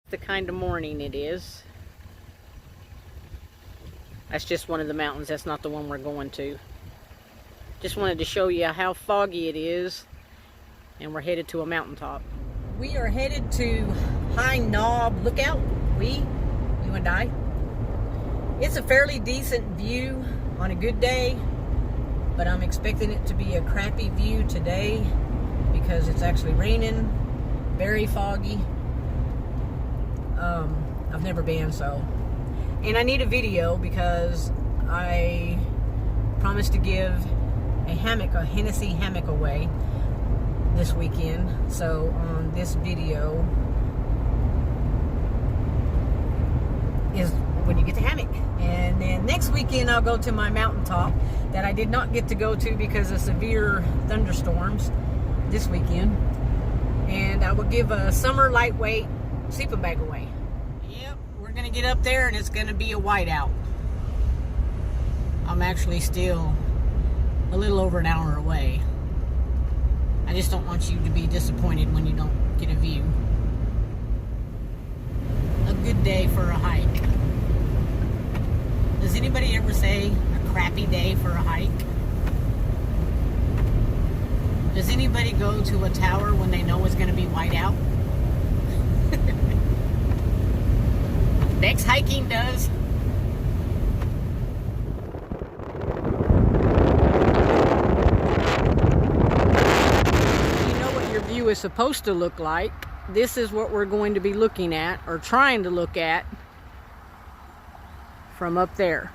The kind of morning it is. That's just one of the mountains. That's not the one we're going to. Just wanted to show you how foggy it is, and we're headed to a mountaintop. We are headed to High Knob Lookout. You and I. It's a fairly decent view on a good day, but I'm expecting it to be a crappy view today because it's actually raining, very foggy. I've never been, and I need a video because I promised to give a Hennessy hammock away this weekend. So on this video is when you get the hammock, and then next weekend I'll go to my mountaintop that I did not get to go to because of severe thunderstorms this weekend, and I will give a summer lightweight sleeping bag away. Yep, we're gonna get up there and it's gonna be a whiteout. I'm actually still a little over an hour away. I just don't want you to be disappointed when you don't get a view. A good day for a hike. Does anybody ever say a crappy day for a hike? Does anybody go to a tower when they know it's going to be whiteout? Next hiking does. You know what your view is supposed to look like. This is what we're going to be looking at, or trying to look at, from up there.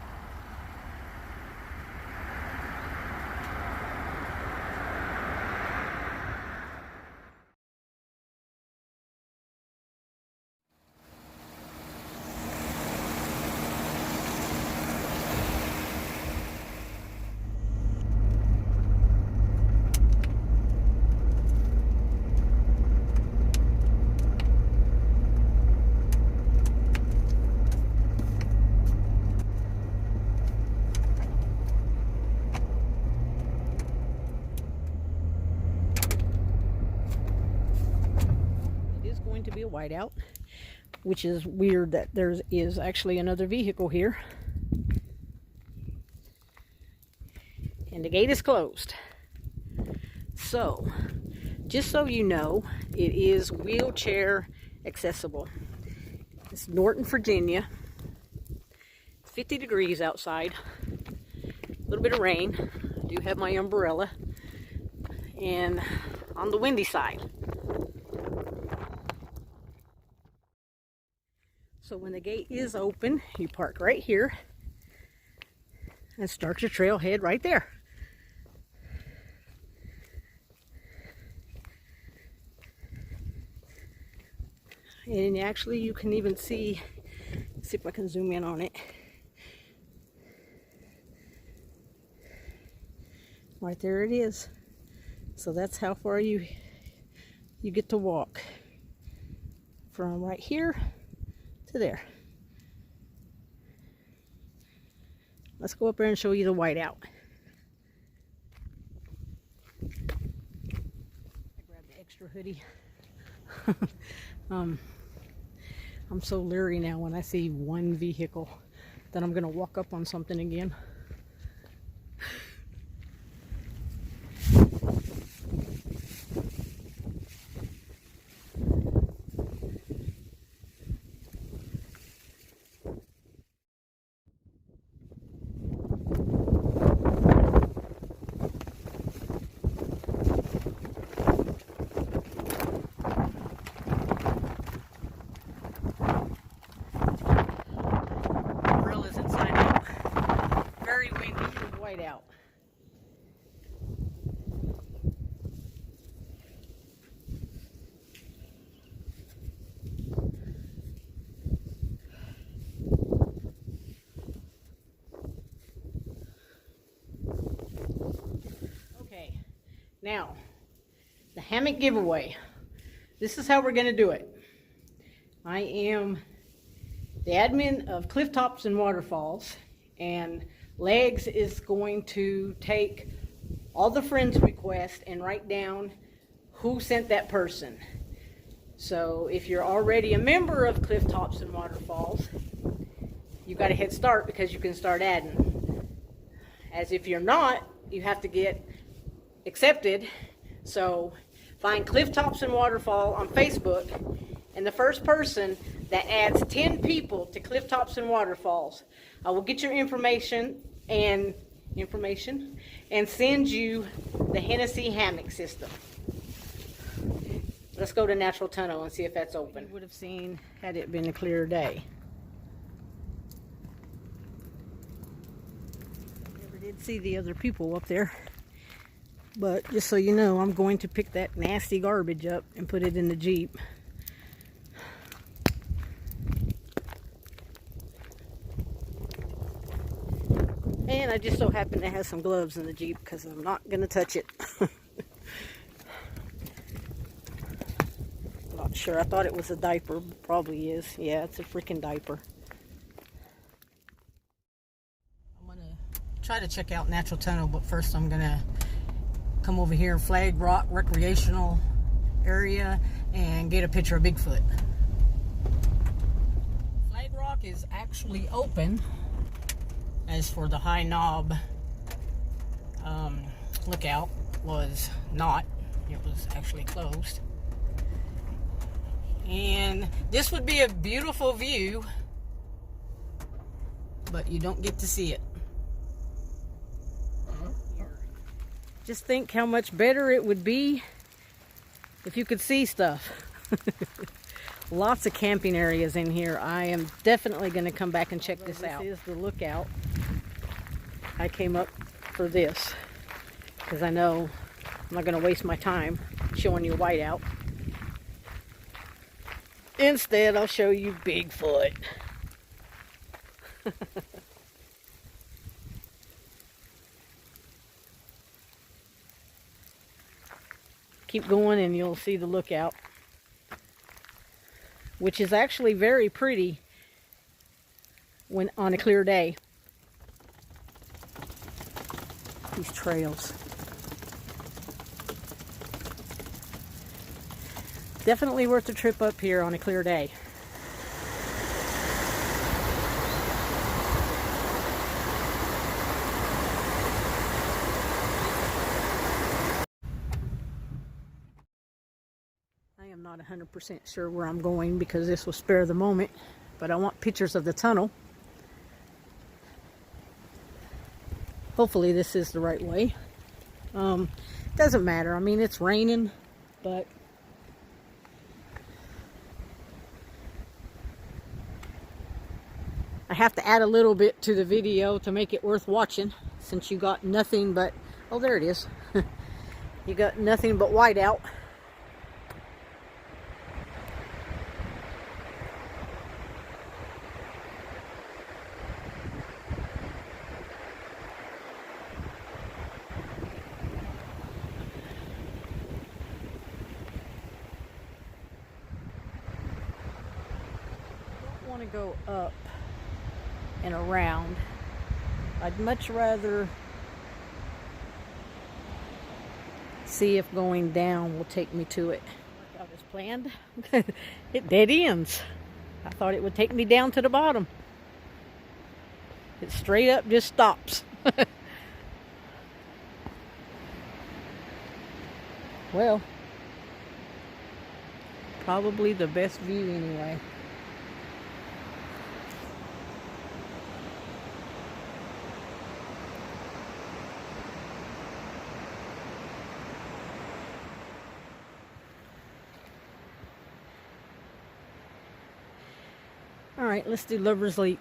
To be a whiteout, which is weird that there is actually another vehicle here, and the gate is closed. So just so you know, it is wheelchair accessible. It's Norton, Virginia. It's 50 degrees outside, a little bit of rain. I do have my umbrella, and on the windy side. So when the gate is open, you park right here and start your trailhead right there. And actually you can even see if I can zoom in on it. Right there it is. So that's how far you get to walk from right here to there. Let's go up there and show you the whiteout. I grabbed the extra hoodie. I'm so leery now when I see one vehicle that I'm gonna walk up on something again. Out. Okay, now the hammock giveaway. This is how we're going to do it. I am the admin of Cliff Tops and Waterfalls, and Legs is going to take all the friends requests and write down who sent that person. So if you're already a member of Cliff Tops and Waterfalls, you got a head start because you can start adding. As if you're not, you have to get accepted. So find Cliff Tops and Waterfall on Facebook, and the first person that adds 10 people to Cliff Tops and Waterfalls, I will get your information and send you the Hennessy hammock system. Let's go to Natural Tunnel and see if that's open. You would have seen had it been a clear day. Never did see the other people up there. But just so you know, I'm going to pick that nasty garbage up and put it in the Jeep. And I just so happen to have some gloves in the Jeep because I'm not going to touch it. Not sure. I thought it was a diaper. Probably is. Yeah, it's a freaking diaper. I'm going to try to check out Natural Tunnel, but first I'm going to come over here in Flag Rock Recreational Area and get a picture of Bigfoot. Flag Rock is actually open. As for the High Knob lookout was not. It was actually closed. And this would be a beautiful view, but you don't get to see it. Just think how much better it would be if you could see stuff. Lots of camping areas in here. I am definitely going to come back and check this out. This is the lookout. I came up for this because I know I'm not going to waste my time showing you whiteout. Instead, I'll show you Bigfoot. Keep going and you'll see the lookout, which is actually very pretty when on a clear day. These trails. Definitely worth the trip up here on a clear day. I am not 100% sure where I'm going because this will spare the moment, but I want pictures of the tunnel. Hopefully this is the right way. Doesn't matter. I mean, it's raining, but I have to add a little bit to the video to make it worth watching, since you got nothing but, oh, there it is. You got nothing but whiteout. To go up and around. I'd much rather see if going down will take me to it. I was planned. It dead ends. I thought it would take me down to the bottom. It straight up just stops. Well, probably the best view anyway. All right, let's do Lover's Leap.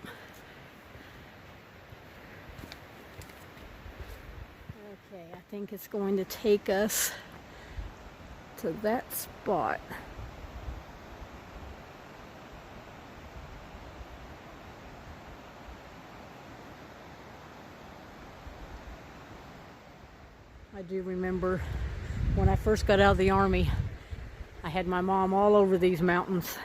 Okay, I think it's going to take us to that spot. I do remember when I first got out of the Army, I had my mom all over these mountains.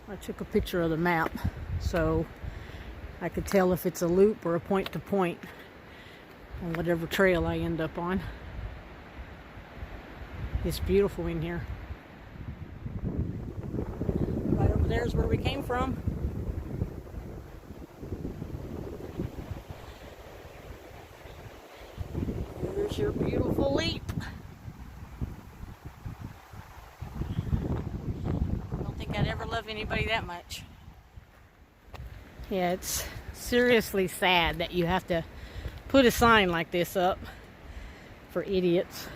I took a picture of the map, so I could tell if it's a loop or a point to point on whatever trail I end up on. It's beautiful in here. Right over there is where we came from. Here's your beautiful leap. I don't think I'd ever love anybody that much. Yeah, it's seriously sad that you have to put a sign like this up for idiots.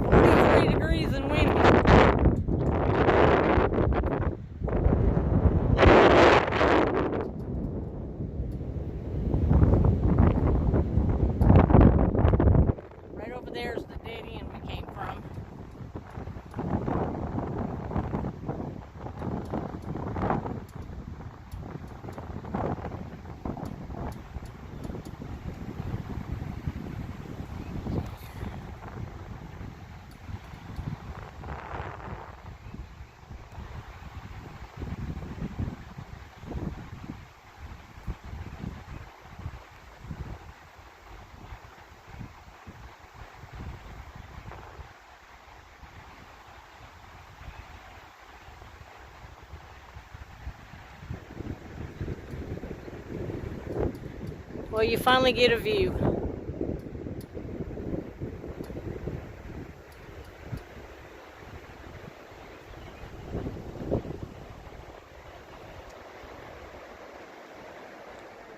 43 degrees and windy. Right over there is the dead end we came from. Well, you finally get a view. I'm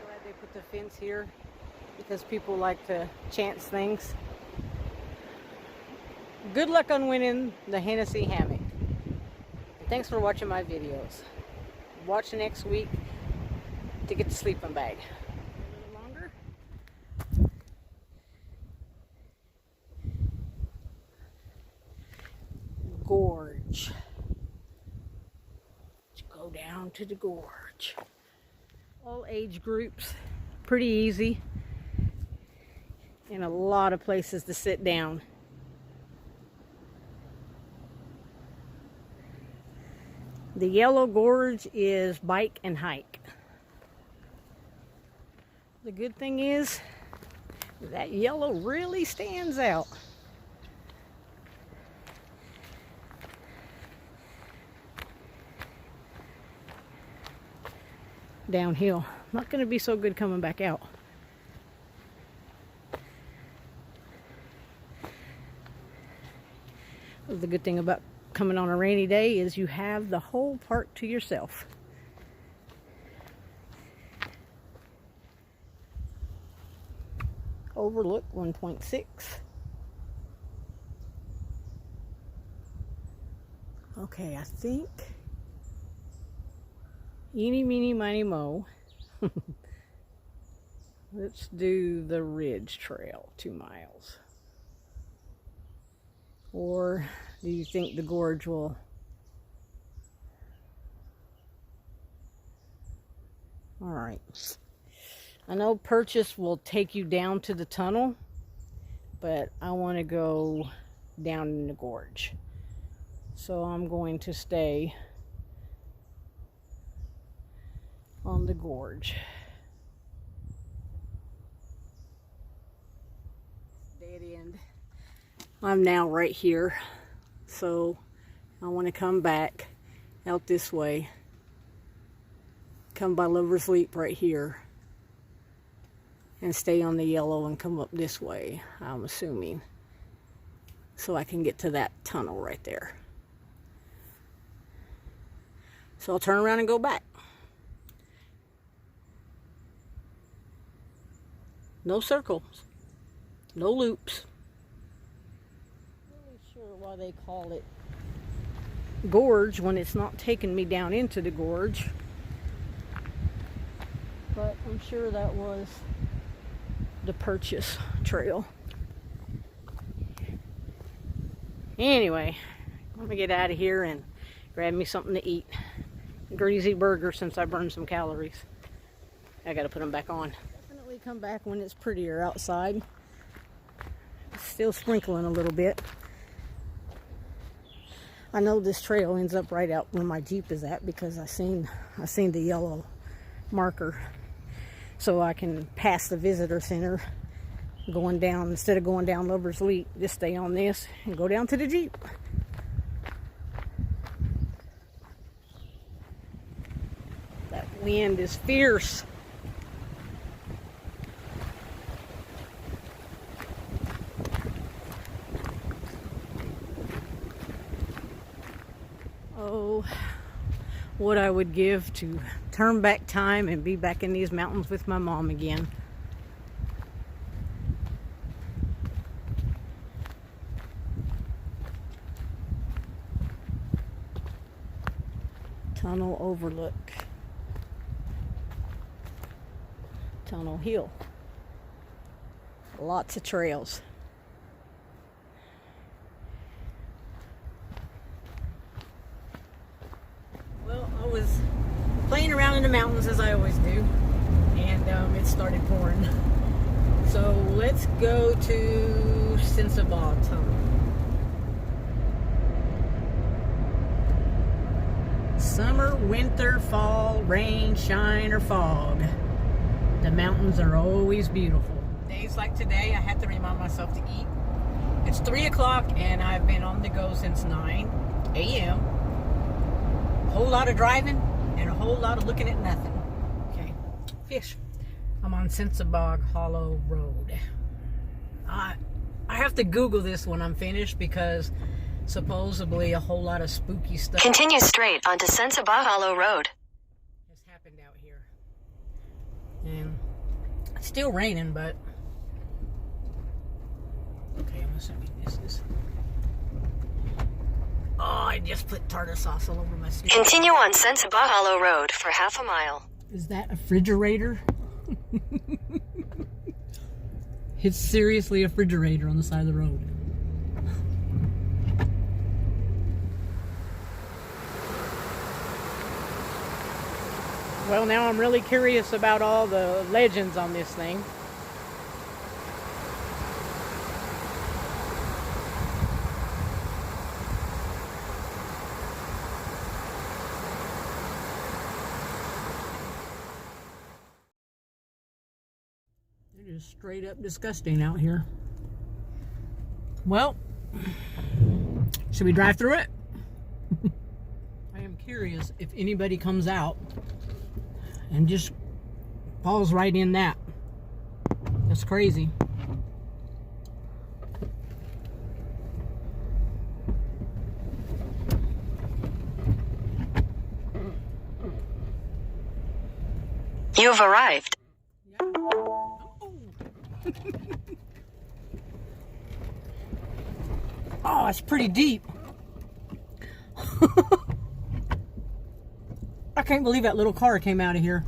glad they put the fence here because people like to chance things. Good luck on winning the Hennessy hammock. Thanks for watching my videos. Watch next week to get the sleeping bag. Gorge. Let's go down to the gorge. All age groups, pretty easy, and a lot of places to sit down. The yellow gorge is bike and hike. The good thing is that yellow really stands out. Downhill. Not going to be so good coming back out. The good thing about coming on a rainy day is you have the whole park to yourself. Overlook 1.6. Okay, I think eeny, meeny, miny, moe. Let's do the Ridge Trail, 2 miles. Or do you think the gorge will? All right. I know Purchase will take you down to the tunnel, but I want to go down in the gorge. So I'm going to stay on the gorge. Dead end. I'm now right here, so I want to come back out this way, come by Lover's Leap right here, and stay on the yellow and come up this way, I'm assuming, so I can get to that tunnel right there. So I'll turn around and go back. No circles, no loops. Not really sure why they call it gorge when it's not taking me down into the gorge, but I'm sure that was the Purchase trail. Anyway, I'm gonna get out of here and grab me something to eat. Greasy burger, since I burned some calories. I gotta put them back on. Definitely come back when it's prettier outside. It's still sprinkling a little bit. I know this trail ends up right out where my Jeep is at because I seen the yellow marker. So I can pass the visitor center going down, instead of going down Lover's Leap, just stay on this and go down to the Jeep. That wind is fierce. Oh, what I would give to turn back time and be back in these mountains with my mom again. Tunnel overlook. Tunnel Hill. Lots of trails. Well, I was playing around in the mountains as I always do, and it started pouring. So let's go to Sensabaugh Tunnel. Summer, winter, fall, rain, shine, or fog, the mountains are always beautiful. Days like today, I have to remind myself to eat. It's 3 o'clock and I've been on the go since 9 a.m. A whole lot of driving and a whole lot of looking at nothing. Okay, fish. I'm on Sensabaugh Hollow Road. I have to Google this when I'm finished because supposedly a whole lot of spooky stuff. Continue straight onto Sensabaugh Hollow Road. Has happened out here. And it's still raining, but okay, I'm assuming this is. Oh, I just put tartar sauce all over my skin. Continue on Sensabaugh Hollow Road for half a mile. Is that a refrigerator? It's seriously a refrigerator on the side of the road. Well, now I'm really curious about all the legends on this thing. It is straight up disgusting out here. Well, should we drive through it? I am curious if anybody comes out and just falls right in that. That's crazy. You've arrived. Yeah. Oh. Oh, it's pretty deep. I can't believe that little car came out of here.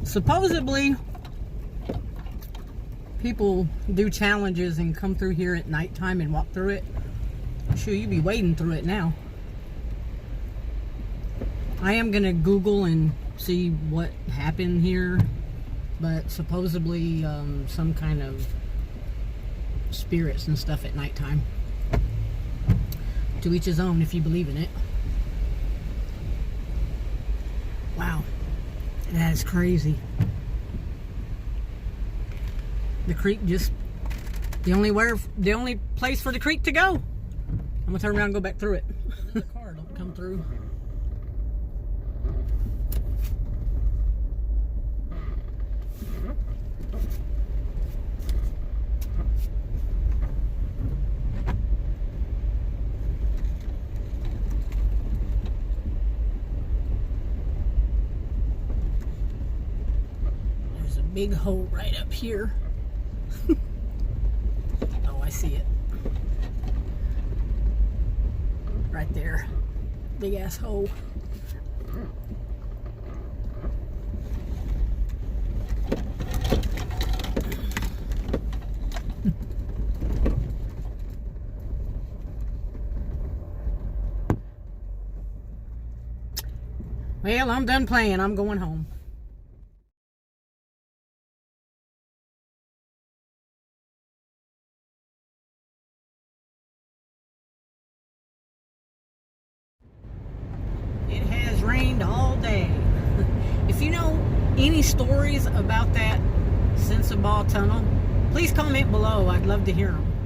Supposedly, people do challenges and come through here at nighttime and walk through it. I'm sure you'd be wading through it now. I am gonna Google and see what happened here, but supposedly some kind of spirits and stuff at nighttime. To each his own, if you believe in it. Wow, that is crazy. The creek just the only place for the creek to go. I'm gonna turn around and go back through it. The car don't come through. Big hole right up here. Oh, I see it. Right there. Big ass hole. Well, I'm done playing. I'm going home. any stories about that Sensabaugh Tunnel, please comment below. I'd love to hear them.